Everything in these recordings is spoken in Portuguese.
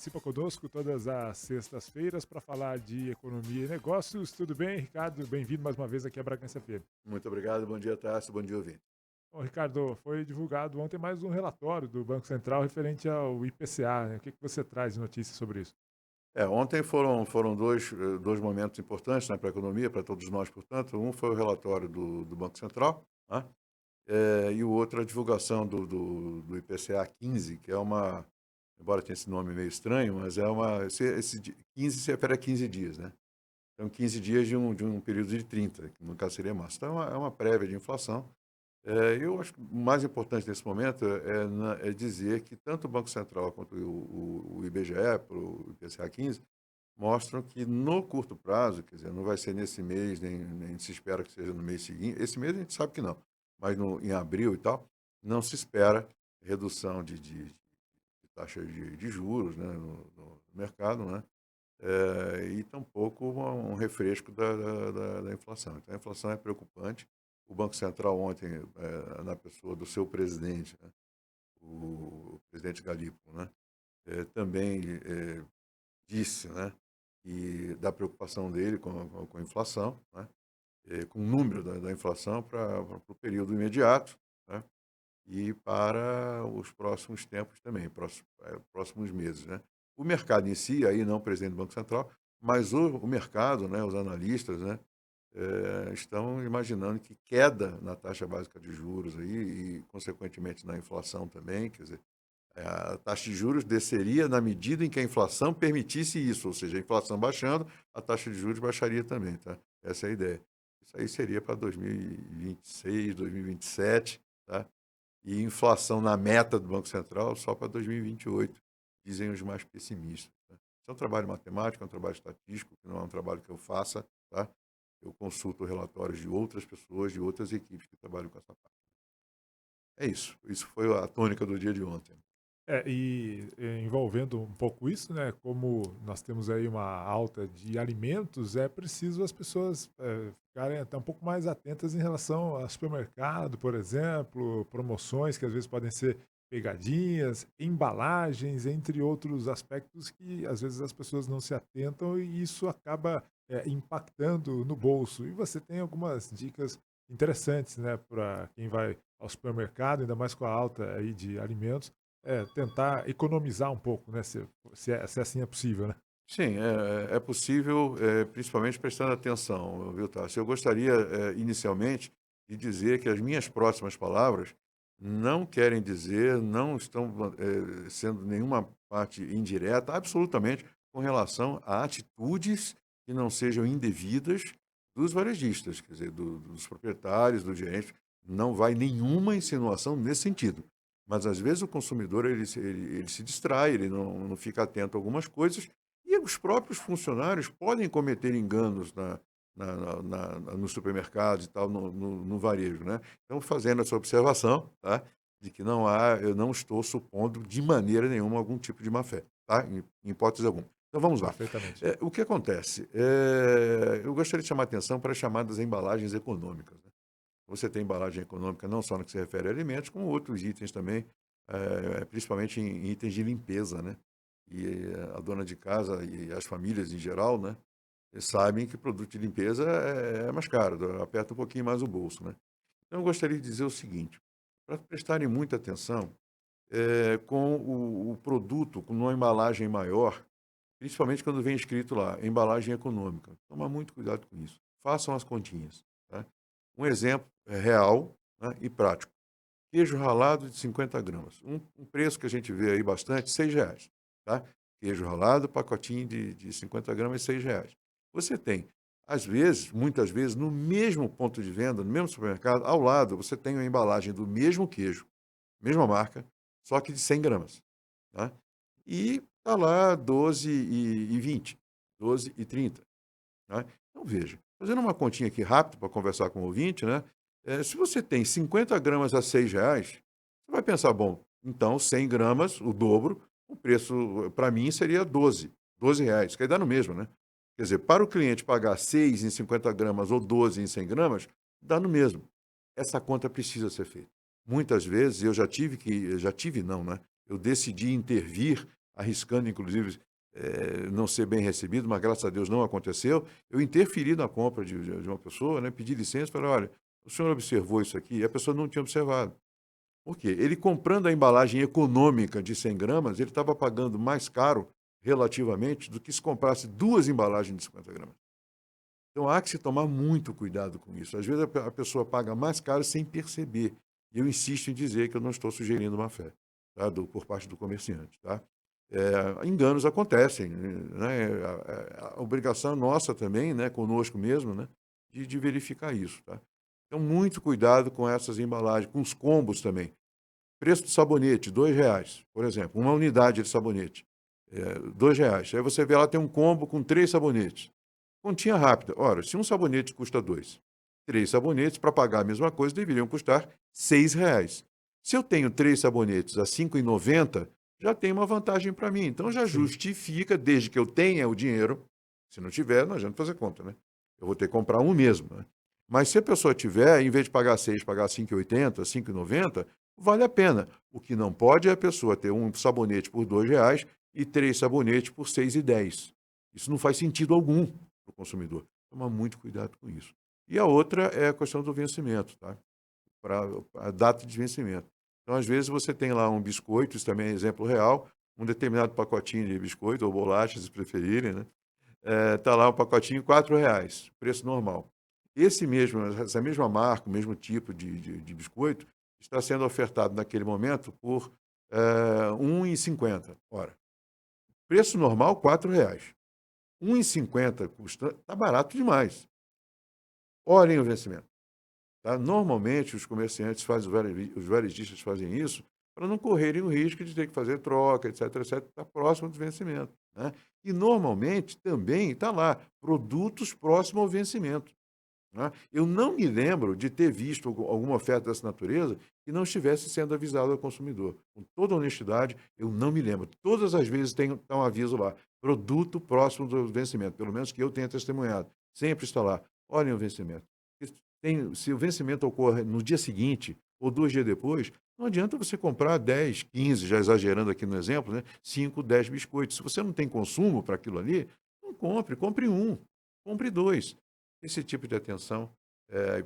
participa conosco todas as sextas-feiras para falar de economia e negócios. Tudo bem, Ricardo? Bem-vindo mais uma vez aqui à Bragança FM. Muito obrigado, bom dia, Tássio, bom dia, ouvinte. Bom, Ricardo, foi divulgado ontem mais um relatório do Banco Central referente ao IPCA, né? O que você traz de notícias sobre isso? Ontem foram dois momentos importantes, né, para a economia, para todos nós, portanto. Um foi o relatório do Banco Central, né, e o outro a divulgação do IPCA 15, que é uma, embora tenha esse nome meio estranho, mas esse 15 se refere a 15 dias, né? Então, 15 dias de um período de 30, que no caso seria março. Então, é uma prévia de inflação. Eu acho que o mais importante nesse momento é dizer que tanto o Banco Central quanto o IBGE, para o IPCA 15, mostram que no curto prazo, quer dizer, não vai ser nesse mês, nem se espera que seja no mês seguinte. Esse mês a gente sabe que não, mas em abril e tal, não se espera redução de taxa de juros, né, no mercado, né? E tampouco um refresco da inflação. Então, a inflação é preocupante. O Banco Central ontem, na pessoa do seu presidente, né, o presidente Galípolo, né, também disse, né, que da preocupação dele com a inflação, né, com o número da inflação para o período imediato, né, e para os próximos tempos também, próximos meses, né. O mercado em si, aí não o presidente do Banco Central, mas o mercado, né, os analistas, né, estão imaginando que queda na taxa básica de juros aí e, consequentemente, na inflação também, quer dizer, a taxa de juros desceria na medida em que a inflação permitisse isso, ou seja, a inflação baixando, a taxa de juros baixaria também, tá? Essa é a ideia. Isso aí seria para 2026, 2027, tá? E inflação na meta do Banco Central só para 2028, dizem os mais pessimistas. Tá? Isso é um trabalho matemático, é um trabalho estatístico, que não é um trabalho que eu faça, tá? Eu consulto relatórios de outras pessoas, de outras equipes que trabalham com essa parte. É isso. Isso foi a tônica do dia de ontem. Envolvendo um pouco isso, né? Como nós temos aí uma alta de alimentos, é preciso as pessoas ficarem até um pouco mais atentas em relação ao supermercado, por exemplo, promoções que às vezes podem ser pegadinhas, embalagens, entre outros aspectos que às vezes as pessoas não se atentam e isso acaba impactando no bolso. E você tem algumas dicas interessantes, né, para quem vai ao supermercado, ainda mais com a alta aí de alimentos tentar economizar um pouco, né, se assim é possível, né. Sim, é possível, principalmente prestando atenção, viu, Tássio? Eu gostaria, inicialmente, de dizer que as minhas próximas palavras não querem dizer, não estão sendo nenhuma parte indireta, absolutamente, com relação a atitudes que não sejam indevidas dos varejistas, quer dizer, dos proprietários, dos gerentes. Não vai nenhuma insinuação nesse sentido. Mas, às vezes, o consumidor ele se distrai, ele não fica atento a algumas coisas e os próprios funcionários podem cometer enganos nos supermercados e tal, no varejo, né? Então, fazendo essa observação, tá? De que eu não estou supondo de maneira nenhuma algum tipo de má-fé, tá? Em hipótese alguma. Então, vamos lá. Perfeitamente. O que acontece? Eu gostaria de chamar a atenção para as chamadas embalagens econômicas, né? Você tem embalagem econômica não só no que se refere a alimentos, como outros itens também, principalmente em itens de limpeza, né? E a dona de casa e as famílias em geral, né, sabem que produto de limpeza é mais caro, aperta um pouquinho mais o bolso, né. Então eu gostaria de dizer o seguinte, para prestarem muita atenção, com o produto com uma embalagem maior, principalmente quando vem escrito lá, embalagem econômica. Tomar muito cuidado com isso. Façam as continhas, tá. Um exemplo real, né, e prático. Queijo ralado de 50 gramas. Um preço que a gente vê aí bastante, R$ 6, tá? Queijo ralado, pacotinho de 50 gramas, R$ 6. Você tem, às vezes, muitas vezes, no mesmo ponto de venda, no mesmo supermercado, ao lado, você tem uma embalagem do mesmo queijo, mesma marca, só que de 100 gramas, tá? E tá lá 12,20, 12,30. Né. Então veja, fazendo uma continha aqui rápido para conversar com o ouvinte, né, se você tem 50 gramas a R$ 6, você vai pensar: "Bom, então 100 gramas, o dobro, o preço para mim seria doze reais, que aí dá no mesmo, né". Quer dizer, para o cliente pagar 6 em 50 gramas ou 12 em 100 gramas, dá no mesmo. Essa conta precisa ser feita. Muitas vezes eu já tive não, né, eu decidi intervir arriscando, inclusive, não ser bem recebido, mas graças a Deus não aconteceu. Eu interferi na compra de uma pessoa, né, pedi licença, falei, olha, o senhor observou isso aqui? E a pessoa não tinha observado. Por quê? Ele comprando a embalagem econômica de 100 gramas, ele estava pagando mais caro, relativamente, do que se comprasse 2 embalagens de 50 gramas. Então há que se tomar muito cuidado com isso. Às vezes a pessoa paga mais caro sem perceber. E eu insisto em dizer que eu não estou sugerindo má fé, tá? Por parte do comerciante. Tá? Enganos acontecem. Né? A obrigação nossa também, né, conosco mesmo, né, de verificar isso. Tá? Então, muito cuidado com essas embalagens, com os combos também. Preço do sabonete, R$ 2, por exemplo. Uma unidade de sabonete, R$ 2. Aí você vê lá, tem um combo com 3 sabonetes. Continha rápida. Ora, se um sabonete custa 2, 3 sabonetes, para pagar a mesma coisa, deveriam custar R$ 6. Se eu tenho 3 sabonetes a R$ 5,90, já tem uma vantagem para mim. Então, já Sim. justifica, desde que eu tenha o dinheiro. Se não tiver, não adianta fazer conta, né? Eu vou ter que comprar um mesmo, né? Mas se a pessoa tiver, em vez de pagar 6, pagar 5,80, 5,90, vale a pena. O que não pode é a pessoa ter um sabonete por R$ 2 e 3 sabonetes por R$ 6,10. Isso não faz sentido algum para o consumidor. Toma muito cuidado com isso. E a outra é a questão do vencimento, tá? Para a data de vencimento. Então, às vezes, você tem lá um biscoito, isso também é exemplo real, um determinado pacotinho de biscoito ou bolachas, se preferirem, né? Está lá um pacotinho, R$ 4, preço normal. Essa mesma marca, o mesmo tipo de biscoito, está sendo ofertado naquele momento por R$ 1,50. Ora, preço normal, R$ 4. R$ 1,50 custa, está barato demais. Olhem o vencimento. Tá? Normalmente, os comerciantes fazem, os varejistas fazem isso para não correrem o risco de ter que fazer troca, etc, etc, está próximo do vencimento. Né? E, normalmente, também está lá, produtos próximos ao vencimento. Né? Eu não me lembro de ter visto alguma oferta dessa natureza que não estivesse sendo avisado ao consumidor. Com toda honestidade, eu não me lembro. Todas as vezes tem um aviso lá, produto próximo do vencimento, pelo menos que eu tenha testemunhado. Sempre está lá, olhem o vencimento. Se o vencimento ocorre no dia seguinte ou 2 dias depois, não adianta você comprar 10, 15, já exagerando aqui no exemplo, né? 5, 10 biscoitos. Se você não tem consumo para aquilo ali, não compre, compre um, compre 2. Esse tipo de atenção,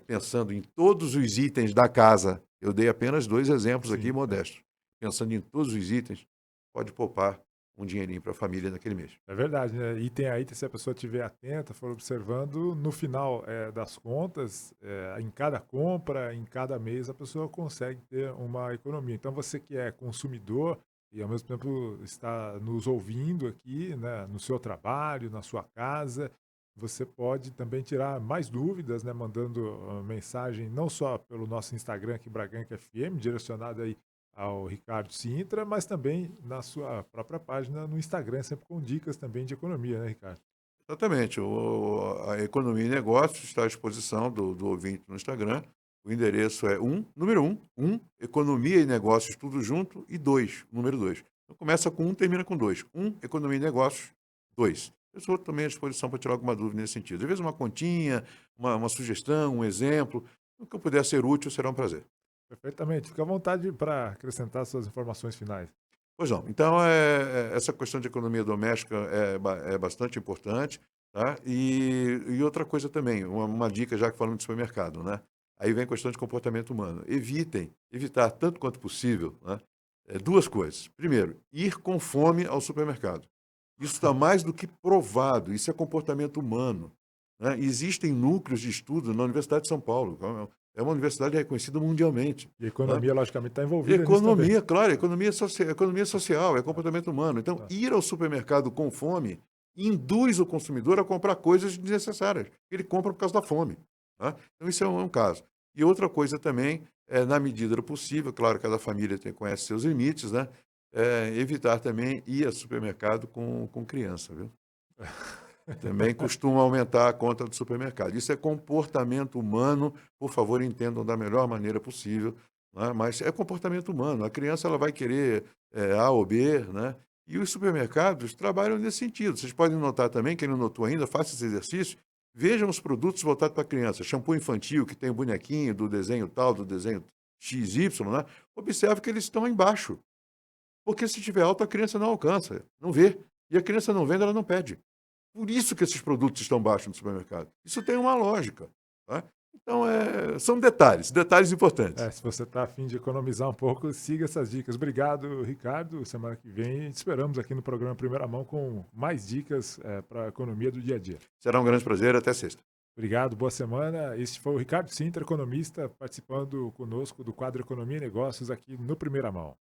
pensando em todos os itens da casa, eu dei apenas 2 exemplos aqui Sim, modestos. Pensando em todos os itens, pode poupar um dinheirinho para a família naquele mês. é verdade, né? Item a item, se a pessoa estiver atenta, for observando, no final das contas, em cada compra, em cada mês, a pessoa consegue ter uma economia. Então, você que é consumidor e ao mesmo tempo está nos ouvindo aqui, né, no seu trabalho, na sua casa, você pode também tirar mais dúvidas, né, mandando mensagem não só pelo nosso Instagram aqui, Braganca FM, direcionado aí ao Ricardo Sintra, mas também na sua própria página no Instagram, sempre com dicas também de economia, né, Ricardo? Exatamente. A Economia e Negócios está à disposição do ouvinte no Instagram. O endereço é número Economia e Negócios, tudo junto, e 2, número 2. Então começa com 1, termina com 2. Economia e Negócios, 2. Eu estou também à disposição para tirar alguma dúvida nesse sentido. Às vezes uma continha, uma sugestão, um exemplo. O que eu puder ser útil será um prazer. Perfeitamente. Fica à vontade para acrescentar suas informações finais. Pois não. Então, essa questão de economia doméstica é bastante importante, tá? E outra coisa também, uma dica, já que falamos de supermercado, né? Aí vem a questão de comportamento humano. Evitar tanto quanto possível, né? 2 coisas. Primeiro, ir com fome ao supermercado. Isso está mais do que provado, isso é comportamento humano. Né? Existem núcleos de estudo na Universidade de São Paulo, é uma universidade reconhecida mundialmente. E a Né? economia, logicamente, está envolvida nisso também. Economia, claro, economia social, é comportamento humano. Então, ir ao supermercado com fome induz o consumidor a comprar coisas desnecessárias. Ele compra por causa da fome. Tá? Então, isso é um caso. E outra coisa também, na medida do possível, claro, cada família conhece seus limites, né? Evitar também ir ao supermercado com criança, viu? Também costuma aumentar a conta do supermercado. Isso é comportamento humano, por favor, entendam da melhor maneira possível, né? Mas é comportamento humano. A criança ela vai querer A ou B, né? E os supermercados trabalham nesse sentido. Vocês podem notar também, quem não notou ainda, faça esse exercício, vejam os produtos voltados para a criança. Shampoo infantil, que tem o bonequinho do desenho tal, do desenho XY, né? Observe que eles estão embaixo. Porque se tiver alto, a criança não alcança, não vê. E a criança não vendo, ela não pede. Por isso que esses produtos estão baixos no supermercado. Isso tem uma lógica. Tá? Então, são detalhes importantes. Se você está a fim de economizar um pouco, siga essas dicas. Obrigado, Ricardo. Semana que vem te esperamos aqui no programa Primeira Mão com mais dicas para a economia do dia a dia. Será um grande prazer. Até sexta. Obrigado, boa semana. Este foi o Ricardo Sintra, economista, participando conosco do quadro Economia e Negócios aqui no Primeira Mão.